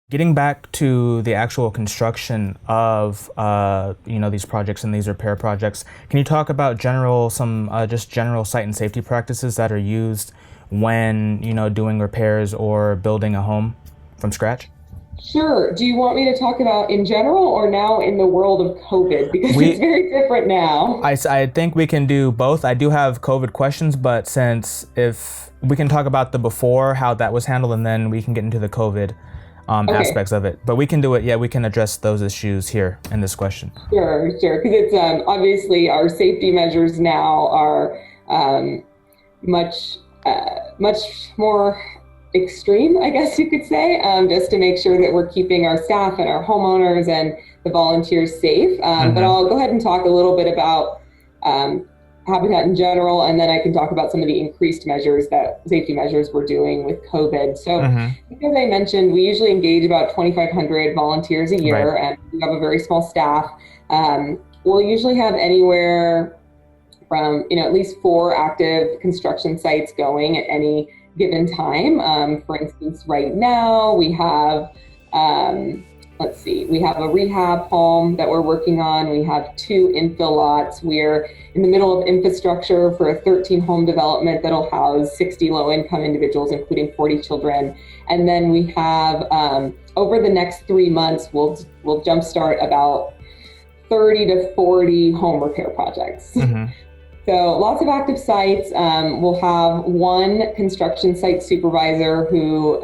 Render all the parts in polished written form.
Getting back to the actual construction of these projects and these repair projects, can you talk about general site and safety practices that are used when doing repairs or building a home from scratch? Sure. Do you want me to talk about in general or now in the world of COVID? Because it's very different now. I think we can do both. I do have COVID questions, but if we can talk about the before, how that was handled, and then we can get into the COVID aspects of it. But we can do it. Yeah, we can address those issues here in this question. Sure. Because it's obviously our safety measures now are much more extreme, I guess you could say, just to make sure that we're keeping our staff and our homeowners and the volunteers safe. But I'll go ahead and talk a little bit about habitat in general, and then I can talk about some of the increased safety measures we're doing with COVID. So as I mentioned, we usually engage about 2,500 volunteers a year, and we have a very small staff. We'll usually have anywhere from at least 4 active construction sites going at any given time. For instance, right now we have we have a rehab home that we're working on. We have 2 infill lots. We're in the middle of infrastructure for a 13-home development that'll house 60 low-income individuals, including 40 children. And then we have, over the next 3 months, we'll jumpstart about 30 to 40 home repair projects. So lots of active sites. We'll have 1 construction site supervisor who,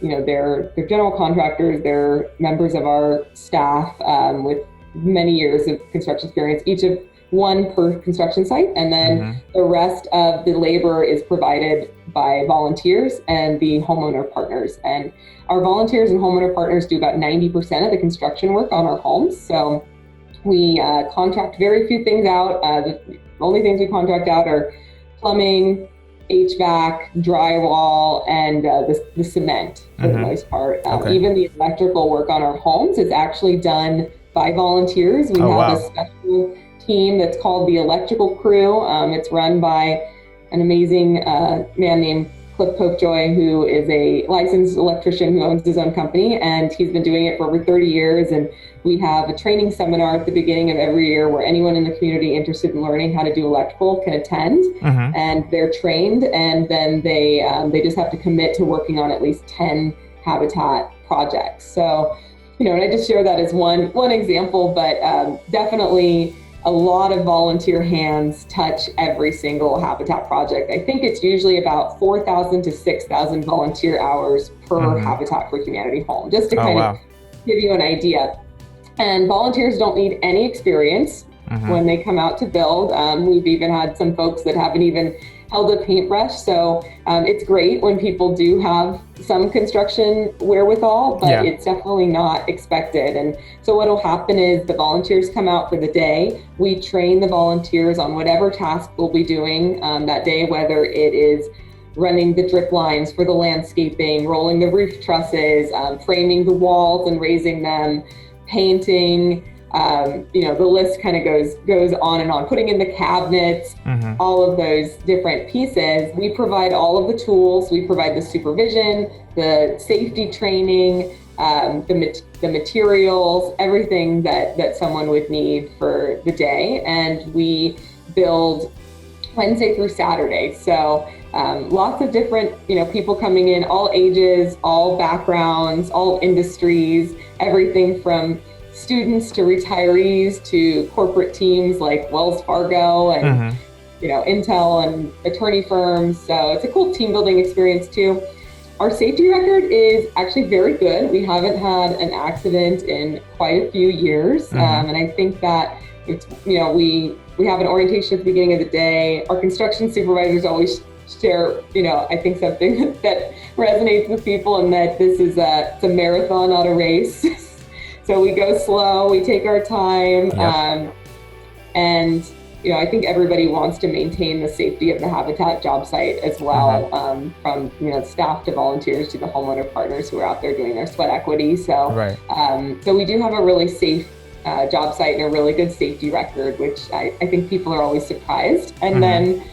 they're general contractors. They're members of our staff with many years of construction experience, each of 1 per construction site. And then the rest of the labor is provided by volunteers and the homeowner partners. And our volunteers and homeowner partners do about 90% of the construction work on our homes. So we contract very few things out. The only things we contract out are plumbing, HVAC, drywall, and the cement for the most part. Even the electrical work on our homes is actually done by volunteers. We have a special team that's called the electrical crew. It's run by an amazing man named Cliff Popejoy, who is a licensed electrician who owns his own company, and he's been doing it for over 30 years. And we have a training seminar at the beginning of every year where anyone in the community interested in learning how to do electrical can attend, and they're trained, and then they just have to commit to working on at least 10 habitat projects. So, and I just share that as one example, but definitely a lot of volunteer hands touch every single habitat project. I think it's usually about 4,000 to 6,000 volunteer hours per Habitat for Humanity home, just to of give you an idea. And volunteers don't need any experience when they come out to build. We've even had some folks that haven't even held a paintbrush. So it's great when people do have some construction wherewithal, but it's definitely not expected. And so what will happen is the volunteers come out for the day. We train the volunteers on whatever task we'll be doing that day, whether it is running the drip lines for the landscaping, rolling the roof trusses, framing the walls and raising them, painting, the list kind of goes on and on, putting in the cabinets, all of those different pieces. We provide all of the tools. We provide the supervision, the safety training, the materials, everything that someone would need for the day. And we build Wednesday through Saturday. So lots of different, people coming in, all ages, all backgrounds, all industries, everything from students to retirees to corporate teams like Wells Fargo and Intel and attorney firms. So it's a cool team building experience too. Our safety record is actually very good. We haven't had an accident in quite a few years, and I think that it's we have an orientation at the beginning of the day. Our construction supervisors always share I think something that resonates with people, and that this is it's a marathon, not a race. So we go slow, we take our time, and I think everybody wants to maintain the safety of the Habitat job site as well, from staff to volunteers to the homeowner partners who are out there doing their sweat equity. So, so we do have a really safe job site and a really good safety record, which I think people are always surprised. And then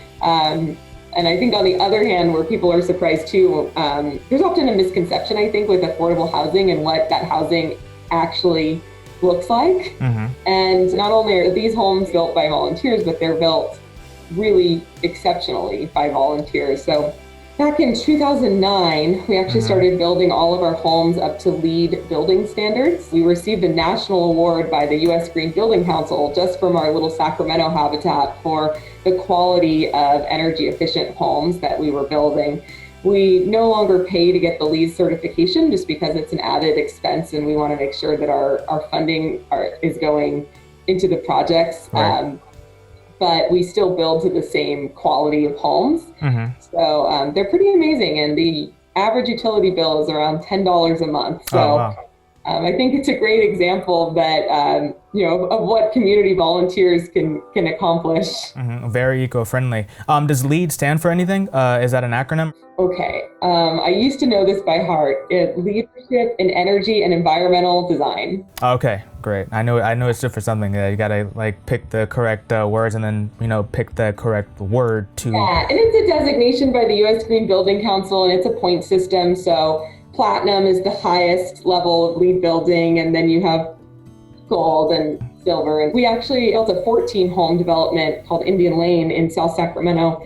And I think on the other hand, where people are surprised too, there's often a misconception, I think, with affordable housing and what that housing actually looks like. And not only are these homes built by volunteers, but they're built really exceptionally by volunteers. So back in 2009, we actually started building all of our homes up to LEED building standards. We received a national award by the U.S. Green Building Council just from our little Sacramento habitat for the quality of energy efficient homes that we were building. We no longer pay to get the LEED certification just because it's an added expense, and we want to make sure that our funding is going into the projects. Right. But we still build to the same quality of homes. So they're pretty amazing. And the average utility bill is around $10 a month. So I think it's a great example that, of what community volunteers can accomplish. Very eco-friendly. Does LEED stand for anything? Is that an acronym? Okay. I used to know this by heart. Leadership in Energy and Environmental Design. Okay, great. I know it stood for something. You gotta pick the correct words and then pick the correct word to. Yeah, and it's a designation by the U.S. Green Building Council, and it's a point system. So platinum is the highest level of LEED building, and then you have gold and silver. And we actually built a 14-home development called Indian Lane in South Sacramento.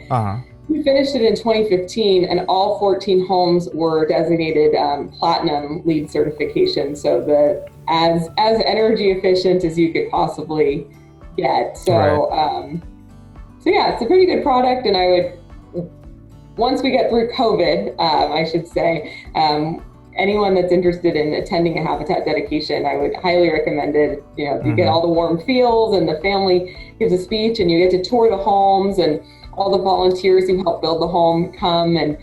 We finished it in 2015, and all 14 homes were designated platinum LEED certification. So as energy efficient as you could possibly get. So, so yeah, it's a pretty good product. And I would, once we get through COVID, I should say, anyone that's interested in attending a habitat dedication, I would highly recommend it. You get all the warm feels, and the family gives a speech, and you get to tour the homes, and all the volunteers who help build the home come, and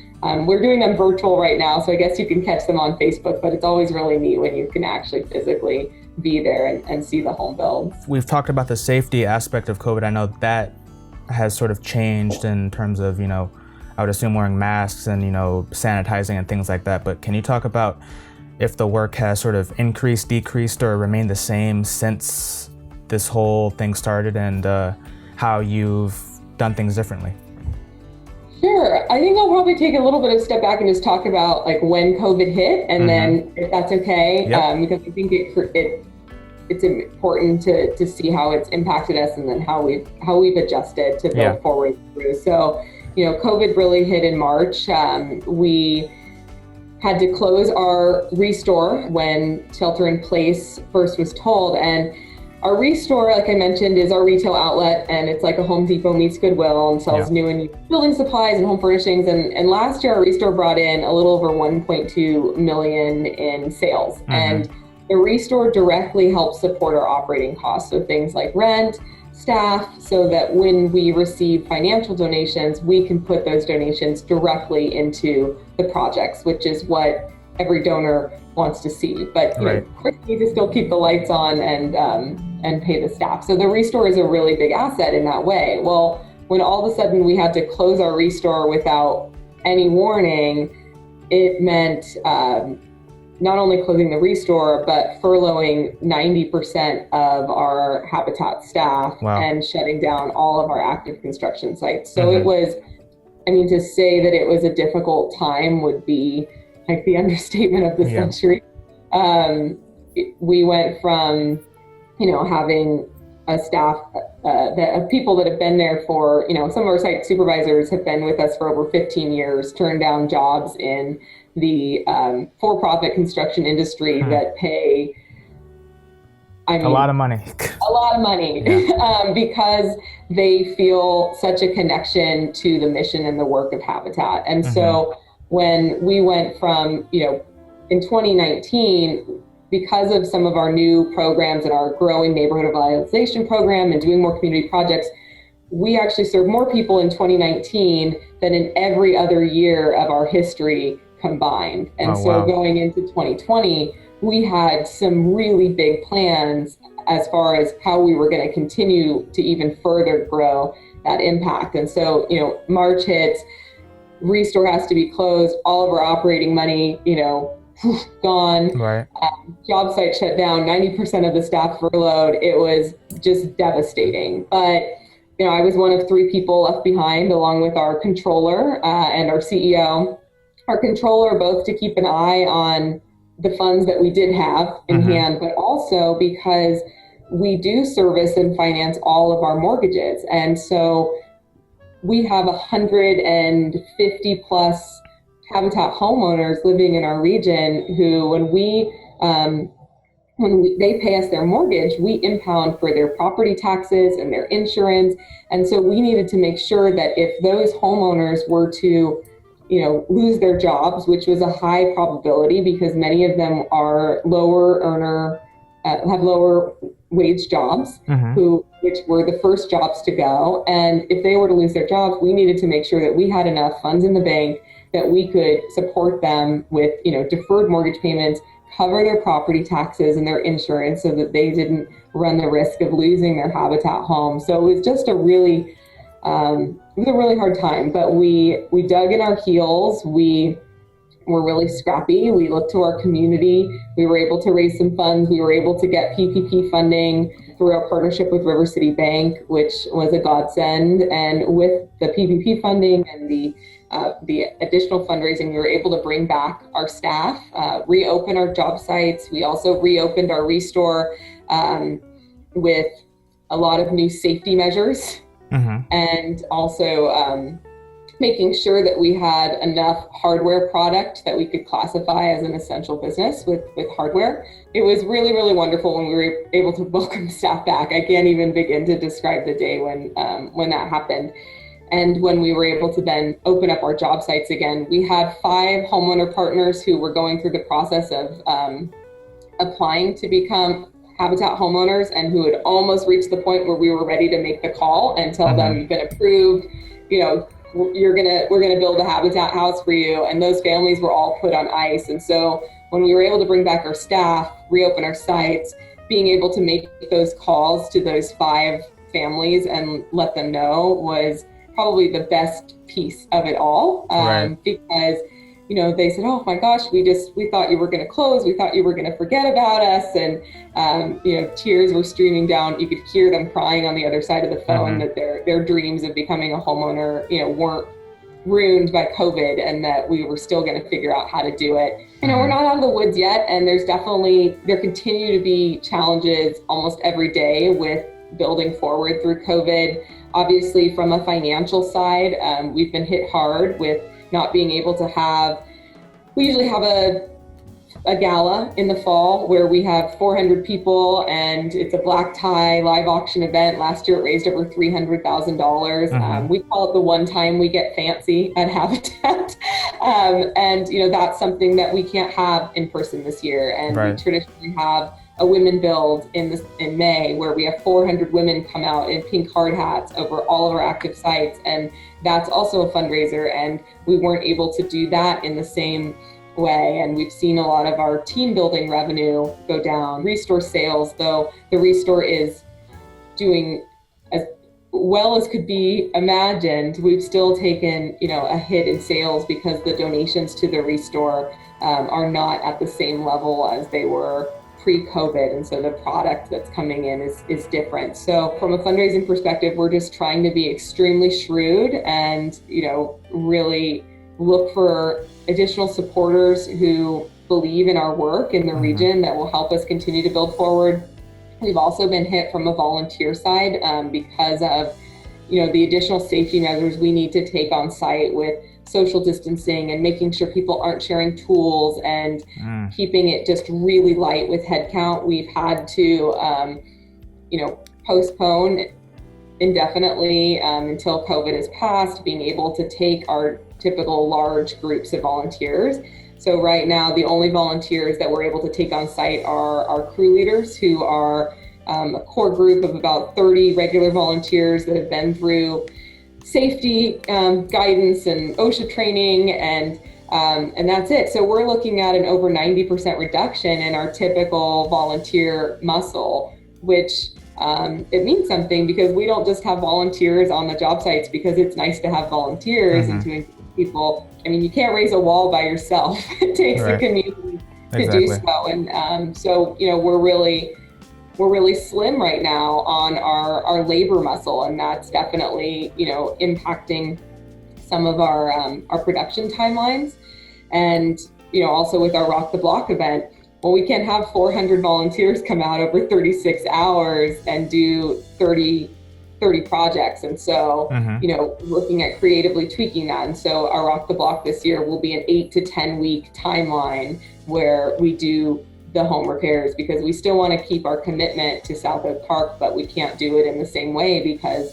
we're doing them virtual right now, so I guess you can catch them on Facebook, but it's always really neat when you can actually physically be there and see the home builds. We've talked about the safety aspect of COVID. I know that has sort of changed in terms of, I would assume wearing masks and, sanitizing and things like that, but can you talk about if the work has sort of increased, decreased, or remained the same since this whole thing started, and how you've done things differently? Sure. I think I'll probably take a little bit of step back and just talk about when COVID hit, and then if that's okay, because I think it's important to see how it's impacted us, and then how we've adjusted to go forward through. So, COVID really hit in March. We had to close our restore when shelter in place first was told, and our restore, like I mentioned, is our retail outlet, and it's like a Home Depot meets Goodwill and sells new and used building supplies and home furnishings. And last year, our restore brought in a little over 1.2 million in sales. And the restore directly helps support our operating costs. So things like rent, staff, so that when we receive financial donations, we can put those donations directly into the projects, which is what every donor wants to see. But of course, we need to still keep the lights on and pay the staff. So the restore is a really big asset in that way. Well, when all of a sudden we had to close our restore without any warning, it meant not only closing the restore, but furloughing 90% of our habitat staff and shutting down all of our active construction sites. So it was, to say that it was a difficult time would be like the understatement of the century. We went from, having a staff of people that have been there for, some of our site supervisors have been with us for over 15 years, turned down jobs in the for-profit construction industry that pay, a lot of money. A lot of money, because they feel such a connection to the mission and the work of Habitat. And so when we went from, in 2019, because of some of our new programs and our growing neighborhood revitalization program and doing more community projects, we actually served more people in 2019 than in every other year of our history combined. And going into 2020, we had some really big plans as far as how we were going to continue to even further grow that impact. And so, March hits, restore has to be closed, all of our operating money, gone. Job site shut down, 90% of the staff furloughed. It was just devastating. But I was one of 3 people left behind, along with our controller and our CEO. Our controller, both to keep an eye on the funds that we did have in hand, but also because we do service and finance all of our mortgages. And so we have 150 plus Habitat homeowners living in our region who, when they pay us their mortgage, we impound for their property taxes and their insurance. And so we needed to make sure that if those homeowners were to, lose their jobs, which was a high probability because many of them are lower earner, have lower wage jobs, which were the first jobs to go. And if they were to lose their jobs, we needed to make sure that we had enough funds in the bank that we could support them with, deferred mortgage payments, cover their property taxes and their insurance so that they didn't run the risk of losing their Habitat home. So it was just a really hard time, but we dug in our heels. We were really scrappy. We looked to our community. We were able to raise some funds. We were able to get PPP funding through our partnership with River City Bank, which was a godsend. And with the PPP funding and the additional fundraising, we were able to bring back our staff, reopen our job sites. We also reopened our restore with a lot of new safety measures, and also making sure that we had enough hardware product that we could classify as an essential business with hardware. It was really, really wonderful when we were able to welcome staff back. I can't even begin to describe the day when that happened. And when we were able to then open up our job sites again, we had 5 homeowner partners who were going through the process of applying to become Habitat homeowners and who had almost reached the point where we were ready to make the call and tell them, you've been approved, we're gonna build a Habitat house for you. And those families were all put on ice. And so when we were able to bring back our staff, reopen our sites, being able to make those calls to those 5 families and let them know was probably the best piece of it all, because they said, oh my gosh, we thought you were going to close, we thought you were going to forget about us, and tears were streaming down. You could hear them crying on the other side of the phone that their dreams of becoming a homeowner weren't ruined by COVID, and that we were still going to figure out how to do it. We're not out of the woods yet, and there continue to be challenges almost every day with building forward through COVID. Obviously, from a financial side, we've been hit hard with not being able to we usually have a gala in the fall where we have 400 people, and it's a black tie live auction event. Last year it raised over $300,000. We call it the one time we get fancy at Habitat. And that's something that we can't have in person this year. And we traditionally have a women build in May where we have 400 women come out in pink hard hats over all of our active sites, and that's also a fundraiser, and we weren't able to do that in the same way. And we've seen a lot of our team building revenue go down. Restore sales, though the Restore is doing as well as could be imagined, we've still taken a hit in sales because the donations to the Restore are not at the same level as they were pre-COVID, and so the product that's coming in is different. So from a fundraising perspective, we're just trying to be extremely shrewd and really look for additional supporters who believe in our work in the region that will help us continue to build forward. We've also been hit from a volunteer side because of the additional safety measures we need to take on site with social distancing and making sure people aren't sharing tools and keeping it just really light with headcount. We've had to, postpone indefinitely until COVID has passed, being able to take our typical large groups of volunteers. So right now, the only volunteers that we're able to take on site are our crew leaders, who are a core group of about 30 regular volunteers that have been through safety guidance and OSHA training, and that's it. So we're looking at an over 90% reduction in our typical volunteer muscle, which it means something, because we don't just have volunteers on the job sites because it's nice to have volunteers and to engage people. I mean, you can't raise a wall by yourself. It takes a community to do so. And so, we're really we're really slim right now on our labor muscle, and that's definitely, impacting some of our production timelines. And, also with our Rock the Block event, well, we can't have 400 volunteers come out over 36 hours and do 30 projects. And so, looking at creatively tweaking that. And so our Rock the Block this year will be an 8 to 10 week timeline where we do the home repairs, because we still want to keep our commitment to South Oak Park, but we can't do it in the same way because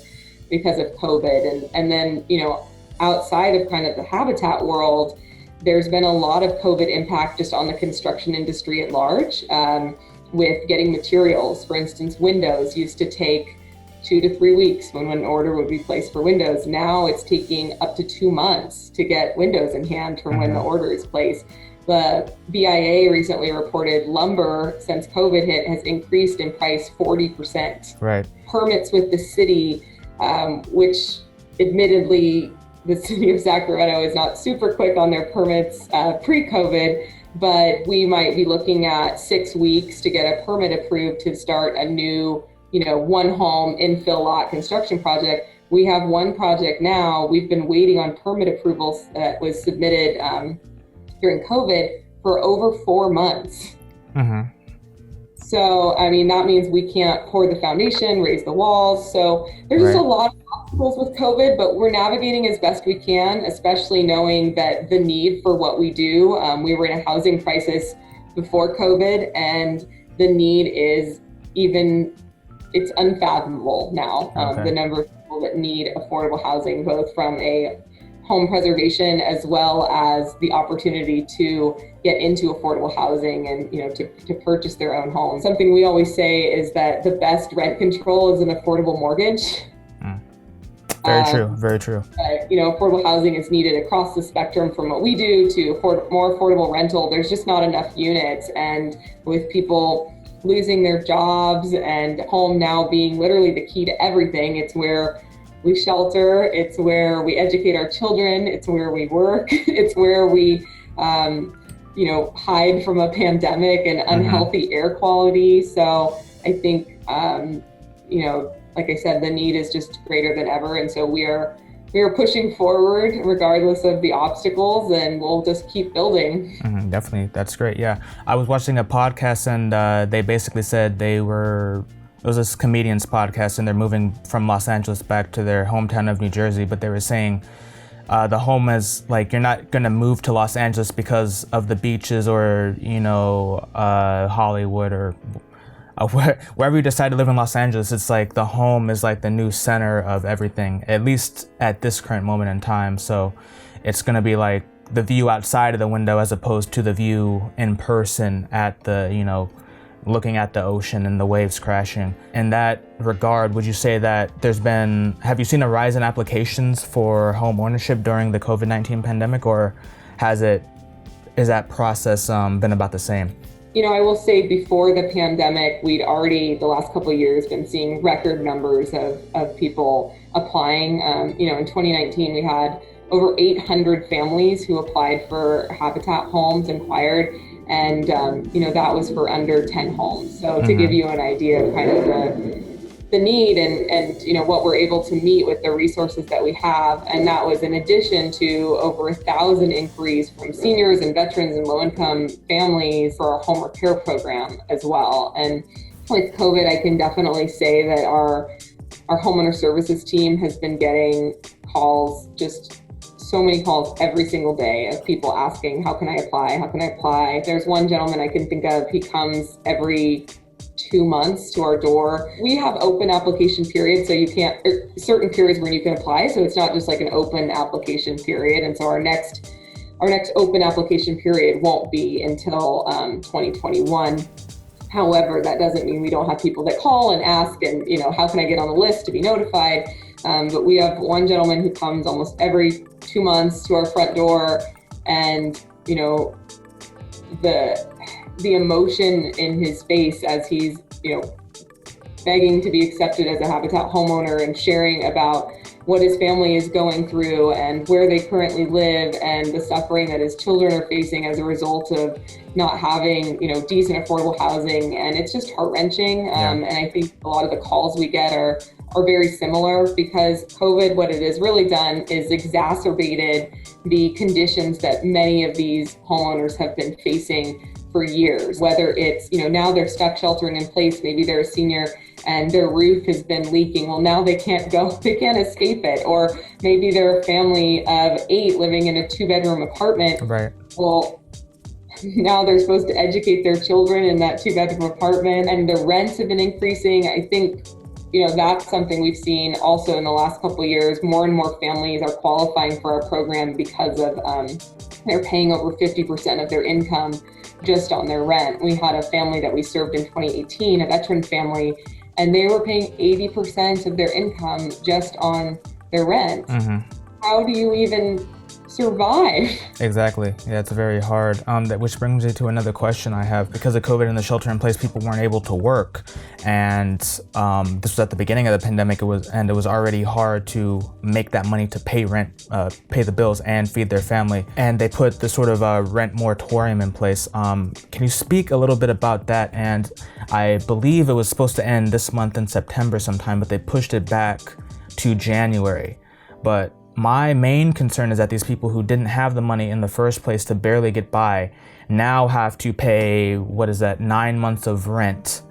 of COVID. And then, outside of kind of the habitat world, there's been a lot of COVID impact just on the construction industry at large, with getting materials. For instance, windows used to take 2 to 3 weeks when an order would be placed for windows. Now it's taking up to 2 months to get windows in hand from when the order is placed. The BIA recently reported lumber since COVID hit has increased in price 40%. Right. Permits with the city, which admittedly the city of Sacramento is not super quick on their permits pre-COVID, but we might be looking at 6 weeks to get a permit approved to start a new, one home infill lot construction project. We have one project now. We've been waiting on permit approvals that was submitted during COVID for over 4 months. So, that means we can't pour the foundation, raise the walls. So there's just a lot of obstacles with COVID, but we're navigating as best we can, especially knowing that the need for what we do, we were in a housing crisis before COVID, and the need is it's unfathomable now. The number of people that need affordable housing, both from a home preservation as well as the opportunity to get into affordable housing and to purchase their own home. Something we always say is that the best rent control is an affordable mortgage. Very true. Affordable housing is needed across the spectrum from what we do to more affordable rental. There's just not enough units, and with people losing their jobs and home now being literally the key to everything, it's where we shelter, it's where we educate our children, it's where we work, it's where we, hide from a pandemic and unhealthy air quality. So I think, like I said, the need is just greater than ever. And so we are pushing forward regardless of the obstacles, and we'll just keep building. Definitely. That's great. Yeah. I was watching a podcast, and they basically said it was this comedian's podcast, and they're moving from Los Angeles back to their hometown of New Jersey, but they were saying the home is like, you're not going to move to Los Angeles because of the beaches or, Hollywood or wherever you decide to live in Los Angeles. It's like the home is like the new center of everything, at least at this current moment in time. So it's going to be like the view outside of the window as opposed to the view in person at the, looking at the ocean and the waves crashing. In that regard, would you say that have you seen a rise in applications for home ownership during the COVID-19 pandemic, or is that process been about the same? I will say before the pandemic, we'd already, the last couple of years, been seeing record numbers of people applying. In 2019, we had over 800 families who applied for Habitat homes, inquired, and that was for under 10 homes. So to give you an idea of kind of the need and what we're able to meet with the resources that we have. And that was in addition to over 1,000 inquiries from seniors and veterans and low-income families for our home repair program as well. And with COVID, I can definitely say that our homeowner services team has been getting calls, just so many calls every single day of people asking, how can I apply? How can I apply? There's one gentleman I can think of, he comes every 2 months to our door. We have open application periods, so you can't, certain periods when you can apply, so it's not just like an open application period. And so our next open application period won't be until 2021. However, that doesn't mean we don't have people that call and ask and, how can I get on the list to be notified? But we have one gentleman who comes almost every 2 months to our front door, and, the emotion in his face as he's, begging to be accepted as a Habitat homeowner and sharing about what his family is going through and where they currently live and the suffering that his children are facing as a result of not having, decent affordable housing. And it's just heart-wrenching. And I think a lot of the calls we get are very similar, because COVID, what it has really done is exacerbated the conditions that many of these homeowners have been facing for years. Whether it's, now they're stuck sheltering in place, maybe they're a senior and their roof has been leaking. Well, now they can't escape it. Or maybe they're a family of 8 living in a 2-bedroom apartment. Right. Well, now they're supposed to educate their children in that 2-bedroom apartment, and the rents have been increasing. I think, that's something we've seen also in the last couple of years. More and more families are qualifying for our program because of they're paying over 50% of their income just on their rent. We had a family that we served in 2018, a veteran family, and they were paying 80% of their income just on their rent. Mm-hmm. How do you even survive? Exactly. Yeah, it's very hard. Which brings me to another question I have. Because of COVID and the shelter in place, people weren't able to work, and this was at the beginning of the pandemic. It was already hard to make that money to pay rent, pay the bills, and feed their family. And they put this sort of rent moratorium in place. Can you speak a little bit about that? And I believe it was supposed to end this month in September sometime, but they pushed it back to January. But my main concern is that these people who didn't have the money in the first place to barely get by now have to pay, 9 months of rent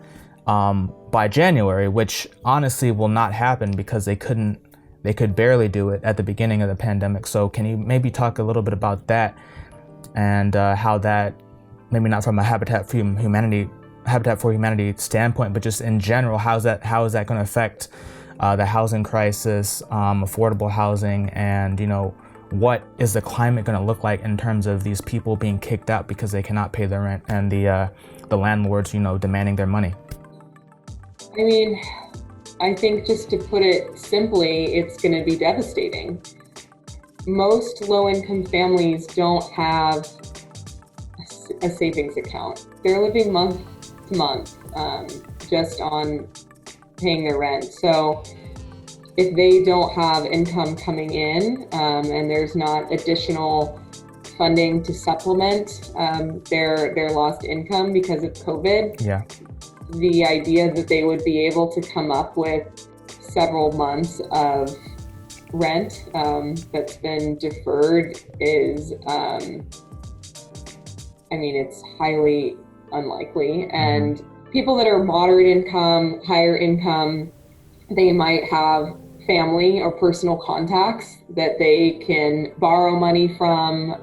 by January, which honestly will not happen because they could barely do it at the beginning of the pandemic. So can you maybe talk a little bit about that and how that, maybe not from a Habitat for Humanity standpoint, but just in general, how is that going to affect the housing crisis, affordable housing, and what is the climate going to look like in terms of these people being kicked out because they cannot pay their rent, and the landlords demanding their money? I mean, I think, just to put it simply, it's going to be devastating. Most low-income families don't have a savings account. They're living month to month just on paying their rent. So if they don't have income coming in and there's not additional funding to supplement their lost income because of COVID, the idea that they would be able to come up with several months of rent that's been deferred is, it's highly unlikely. And people that are moderate income, higher income, they might have family or personal contacts that they can borrow money from.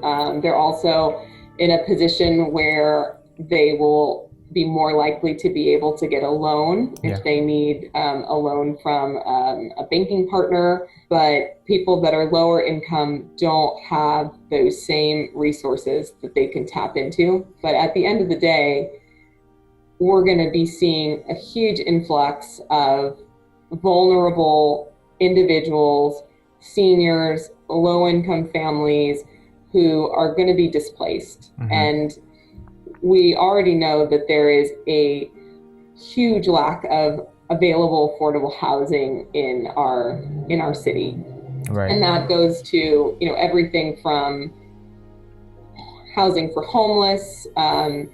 They're also in a position where they will be more likely to be able to get a loan if they need a loan from a banking partner. But people that are lower income don't have those same resources that they can tap into. But at the end of the day, we're going to be seeing a huge influx of vulnerable individuals, seniors, low-income families who are going to be displaced. And we already know that there is a huge lack of available affordable housing in our city. Right. And that goes to, everything from housing for homeless, vouchers.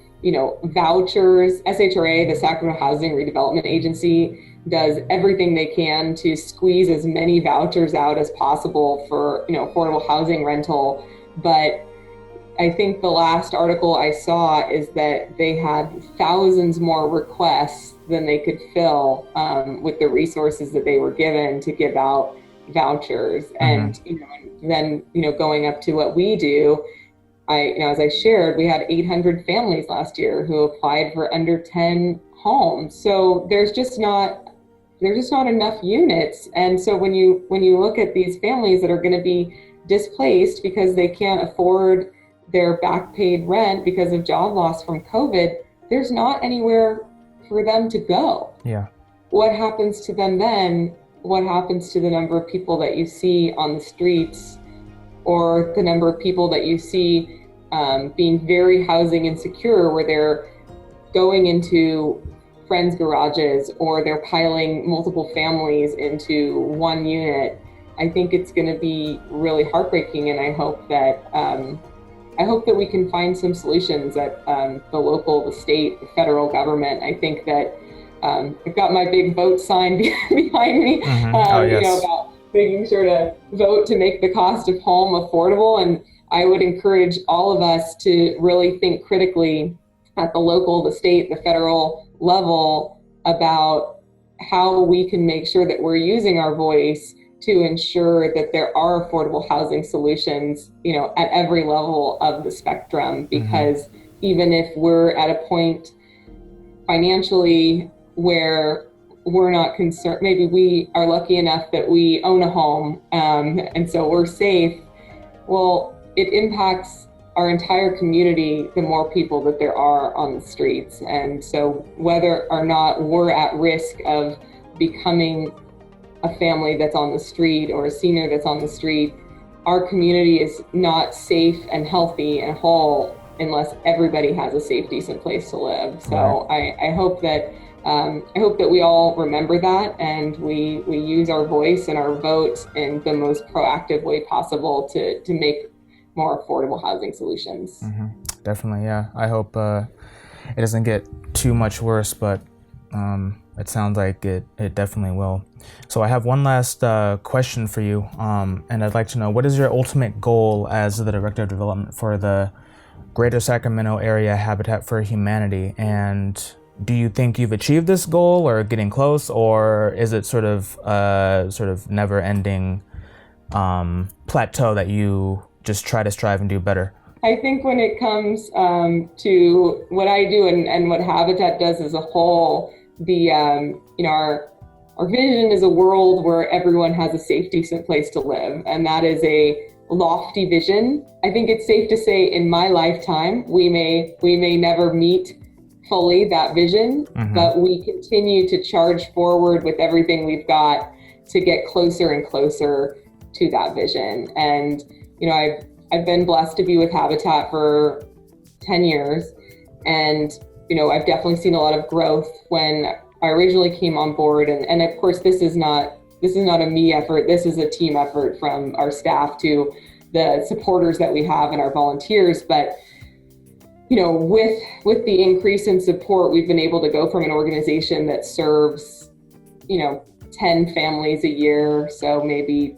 SHRA, the Sacramento Housing Redevelopment Agency, does everything they can to squeeze as many vouchers out as possible for, affordable housing rental. But I think the last article I saw is that they had thousands more requests than they could fill with the resources that they were given to give out vouchers. And then going up to what we do, as I shared, we had 800 families last year who applied for under 10 homes. So there's just not enough units. And so when you look at these families that are going to be displaced because they can't afford their back paid rent because of job loss from COVID, there's not anywhere for them to go. Yeah. What happens to them then? What happens to the number of people that you see on the streets, or the number of people that you see being very housing insecure, where they're going into friends' garages or they're piling multiple families into one unit? I think it's going to be really heartbreaking, and I hope that we can find some solutions at the local, the state, the federal government. I think that I've got my big vote sign behind me, about making sure to vote to make the cost of home affordable. And I would encourage all of us to really think critically at the local, the state, the federal level about how we can make sure that we're using our voice to ensure that there are affordable housing solutions, at every level of the spectrum. Because even if we're at a point financially where we're not concerned, maybe we are lucky enough that we own a home, and so we're safe, well, it impacts our entire community, the more people that there are on the streets. And so whether or not we're at risk of becoming a family that's on the street or a senior that's on the street, our community is not safe and healthy and whole unless everybody has a safe, decent place to live. So I hope that we all remember that, and we use our voice and our vote in the most proactive way possible to make more affordable housing solutions. Definitely, yeah. I hope it doesn't get too much worse, but it sounds like it definitely will. So I have one last question for you, and I'd like to know, what is your ultimate goal as the Director of Development for the Greater Sacramento Area Habitat for Humanity? And do you think you've achieved this goal or getting close, or is it sort of never-ending plateau that you just try to strive and do better? I think when it comes to what I do and what Habitat does as a whole, our vision is a world where everyone has a safe, decent place to live, and that is a lofty vision. I think it's safe to say in my lifetime we may never meet fully that vision, but we continue to charge forward with everything we've got to get closer and closer to that vision. And I've been blessed to be with Habitat for 10 years, and I've definitely seen a lot of growth when I originally came on board, and of course this is not a me effort. This is a team effort from our staff to the supporters that we have and our volunteers. But with the increase in support, we've been able to go from an organization that serves 10 families a year, so maybe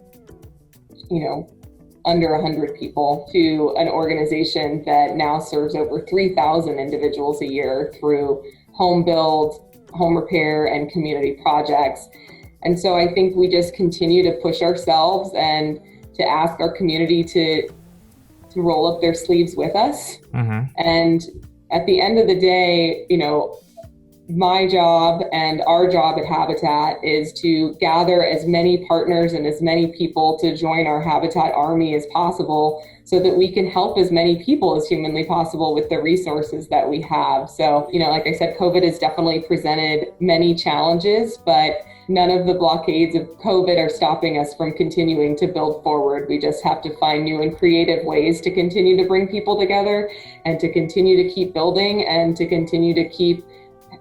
under 100 people, to an organization that now serves over 3,000 individuals a year through home build, home repair, and community projects. And so I think we just continue to push ourselves and to ask our community to roll up their sleeves with us. And at the end of the day, my job and our job at Habitat is to gather as many partners and as many people to join our Habitat army as possible, so that we can help as many people as humanly possible with the resources that we have. So, like I said, COVID has definitely presented many challenges, but none of the blockades of COVID are stopping us from continuing to build forward. We just have to find new and creative ways to continue to bring people together and to continue to keep building and to continue to keep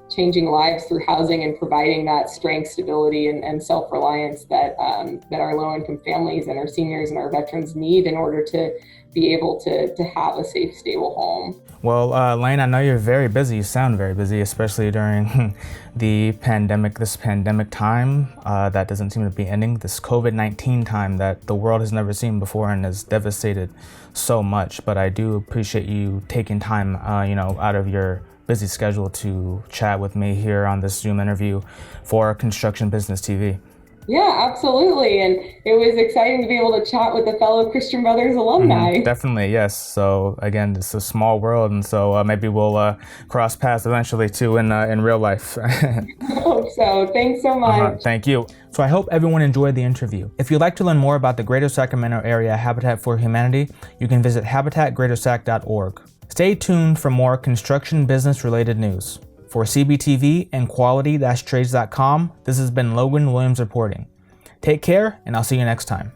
changing lives through housing and providing that strength, stability, and self-reliance that our low-income families and our seniors and our veterans need in order to be able to have a safe, stable home. Well, Laine, I know you're very busy. You sound very busy, especially during this pandemic time that doesn't seem to be ending, this COVID-19 time that the world has never seen before and has devastated so much. But I do appreciate you taking time, out of your busy schedule to chat with me here on this Zoom interview for Construction Business TV. Yeah, absolutely. And it was exciting to be able to chat with a fellow Christian Brothers alumni. Definitely, yes. So again, it's a small world, and so maybe we'll cross paths eventually too in real life. I hope so. Thanks so much. Thank you. So I hope everyone enjoyed the interview. If you'd like to learn more about the Greater Sacramento Area Habitat for Humanity, you can visit habitatgreatersac.org. Stay tuned for more construction business related news. For CBTV and quality-trades.com, this has been Logan Williams reporting. Take care, and I'll see you next time.